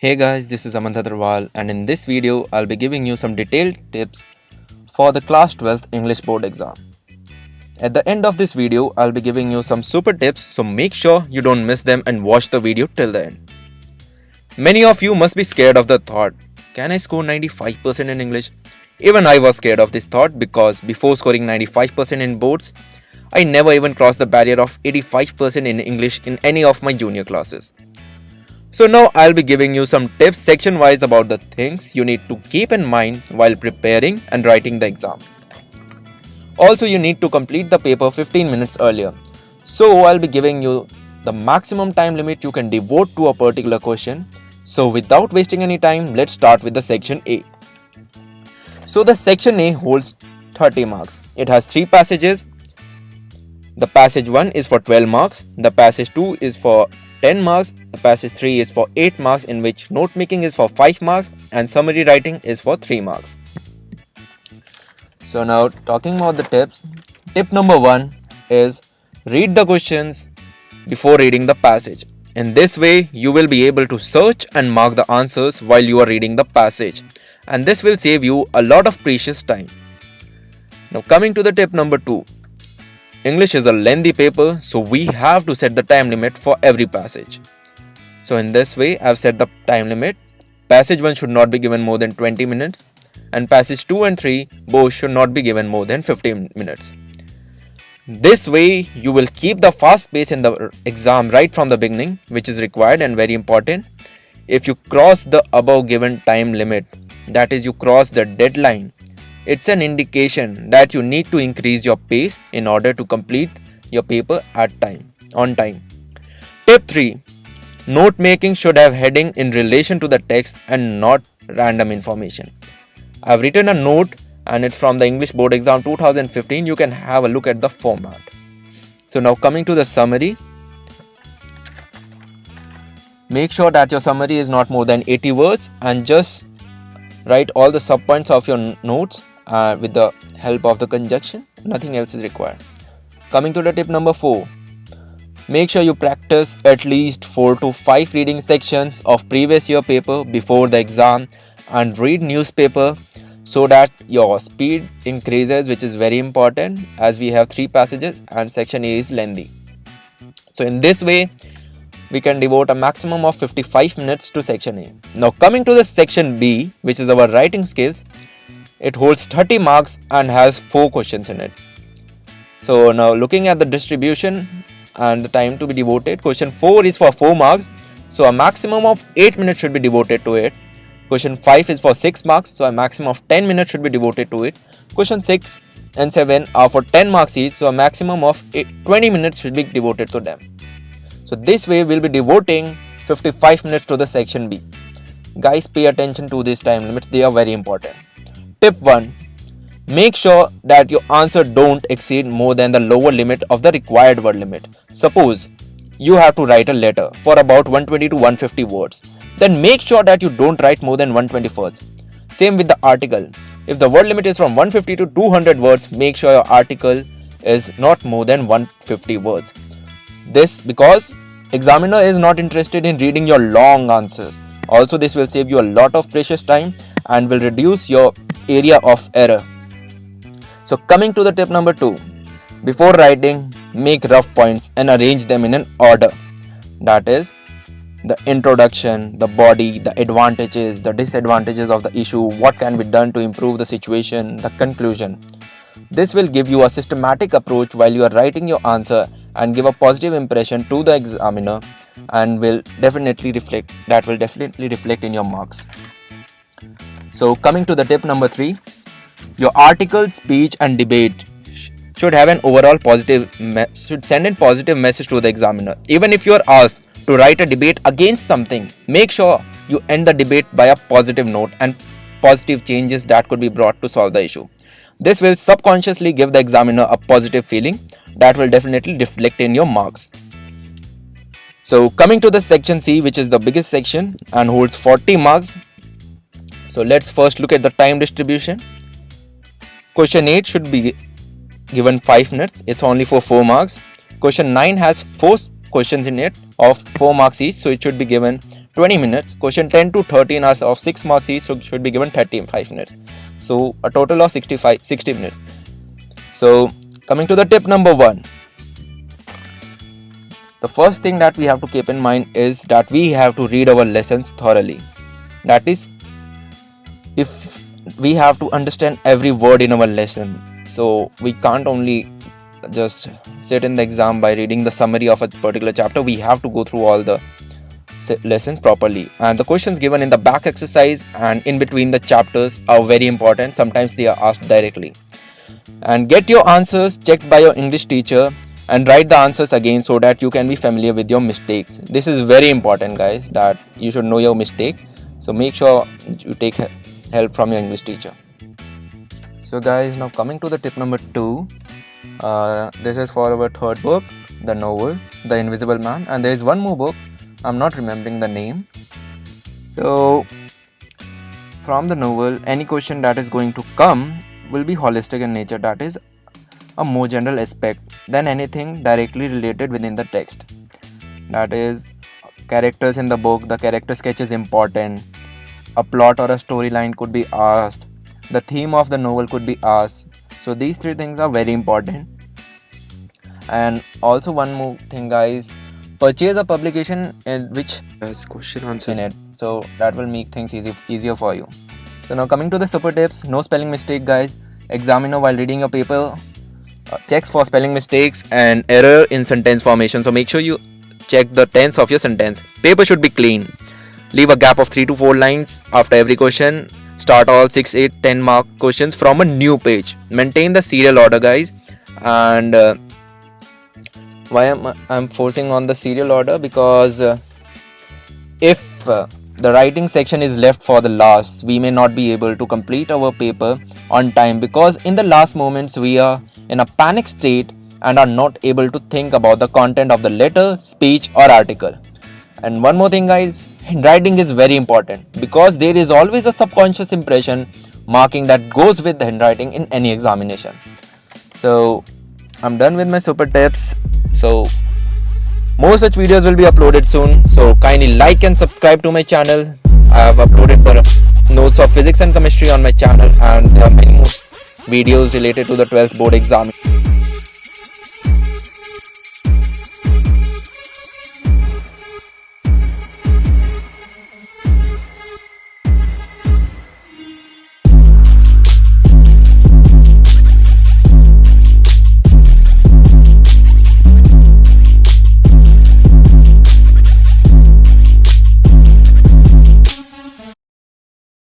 Hey guys, this is Aman and in this video I'll be giving you some detailed tips for the class 12th English board exam. At the end of this video I'll be giving you some super tips, so make sure you don't miss them and watch the video till the end. Many of you must be scared of the thought, can I score 95% in English? Even I was scared of this thought because before scoring 95% in boards, I never even crossed the barrier of 85% in English in any of my junior classes. So now I'll be giving you some tips section wise about the things you need to keep in mind while preparing and writing the exam. Also, you need to complete the paper 15 minutes earlier. So I'll be giving you the maximum time limit you can devote to a particular question. So without wasting any time, let's start with the section A. So the section A holds 30 marks. It has 3 passages. The passage 1 is for 12 marks. The passage 2 is for 10 marks, the passage 3 is for 8 marks, in which note making is for 5 marks and summary writing is for 3 marks. So now talking about the tips, tip number 1 is read the questions before reading the passage. In this way, you will be able to search and mark the answers while you are reading the passage, and this will save you a lot of precious time. Now coming to the tip number 2. English is a lengthy paper, so we have to set the time limit for every passage. So in this way, I've set the time limit. Passage 1 should not be given more than 20 minutes and passage 2 and 3 both should not be given more than 15 minutes. This way, you will keep the fast pace in the exam right from the beginning, which is required and very important. If you cross the above given time limit, that is, you cross the deadline, it's an indication that you need to increase your pace in order to complete your paper on time. Tip 3. Note making should have heading in relation to the text and not random information. I've written a note and it's from the English board exam 2015. You can have a look at the format. So now coming to the summary. Make sure that your summary is not more than 80 words and just write all the subpoints of your notes with the help of the conjunction. Nothing else is required. Coming to the tip number 4. Make sure you practice at least 4 to 5 reading sections of previous year paper before the exam and read newspaper so that your speed increases, which is very important as we have 3 passages and section A is lengthy. So in this way, we can devote a maximum of 55 minutes to section A. Now coming to the section B, which is our writing skills, it holds 30 marks and has 4 questions in it. So now looking at the distribution and the time to be devoted, question 4 is for 4 marks, so a maximum of 8 minutes should be devoted to it. Question 5 is for 6 marks, so a maximum of 10 minutes should be devoted to it. Question 6 and 7 are for 10 marks each, so a maximum of 20 minutes should be devoted to them. So this way we'll be devoting 55 minutes to the section B. Guys, pay attention to these time limits, they are very important. Tip 1. Make sure that your answer don't exceed more than the lower limit of the required word limit. Suppose you have to write a letter for about 120 to 150 words. Then make sure that you don't write more than 120 words. Same with the article. If the word limit is from 150 to 200 words, make sure your article is not more than 150 words. This because examiner is not interested in reading your long answers. Also, this will save you a lot of precious time and will reduce your area of error. So coming to the tip number 2. Before writing, make rough points and arrange them in an order. That is, the introduction, the body, the advantages, the disadvantages of the issue, what can be done to improve the situation, the conclusion. This will give you a systematic approach while you are writing your answer and give a positive impression to the examiner and will definitely reflect in your marks. So coming to the tip number 3, your article, speech and debate should have an overall should send a positive message to the examiner. Even if you are asked to write a debate against something, make sure you end the debate by a positive note and positive changes that could be brought to solve the issue. This will subconsciously give the examiner a positive feeling that will definitely reflect in your marks. So coming to the section C, which is the biggest section and holds 40 marks. So let's first look at the time distribution. Question 8 should be given 5 minutes. It's only for 4 marks. Question 9 has 4 questions in it of 4 marks each, so it should be given 20 minutes. Question 10 to 13 are of 6 marks each, so should be given 35 minutes. So a total of 60 minutes. So coming to the tip number 1. The first thing that we have to keep in mind is that we have to read our lessons thoroughly. That is, if we have to understand every word in our lesson, so we can't only just sit in the exam by reading the summary of a particular chapter. We have to go through all the lessons properly, and the questions given in the back exercise and in between the chapters are very important. Sometimes they are asked directly. And get your answers checked by your English teacher and write the answers again so that you can be familiar with your mistakes. This is very important, guys, that you should know your mistakes. So make sure you take help from your English teacher. So guys, now coming to the tip number 2. This is for our third book, the novel The Invisible Man, and there is one more book, I'm not remembering the name. So from the novel, any question that is going to come will be holistic in nature, that is a more general aspect than anything directly related within the text. That is, characters in the book, the character sketch is important, a plot or a storyline could be asked, the theme of the novel could be asked. So these 3 things are very important. And also one more thing, guys, purchase a publication in which has question answers in it, so that will make things easier for you. So now coming to the super tips. No spelling mistake, guys. Examiner while reading your paper checks for spelling mistakes and error in sentence formation, so make sure you check the tense of your sentence. Paper should be clean. Leave a gap of 3 to 4 lines after every question. Start all 6, 8, 10 mark questions from a new page. Maintain the serial order, guys. And why I'm forcing on the serial order? Because if the writing section is left for the last, we may not be able to complete our paper on time, because in the last moments we are in a panic state and are not able to think about the content of the letter, speech or article. And one more thing, guys, handwriting is very important, because there is always a subconscious impression marking that goes with the handwriting in any examination. So I'm done with my super tips. So more such videos will be uploaded soon, so kindly like and subscribe to my channel. I have uploaded the notes of physics and chemistry on my channel, and there are many more videos related to the 12th board exam.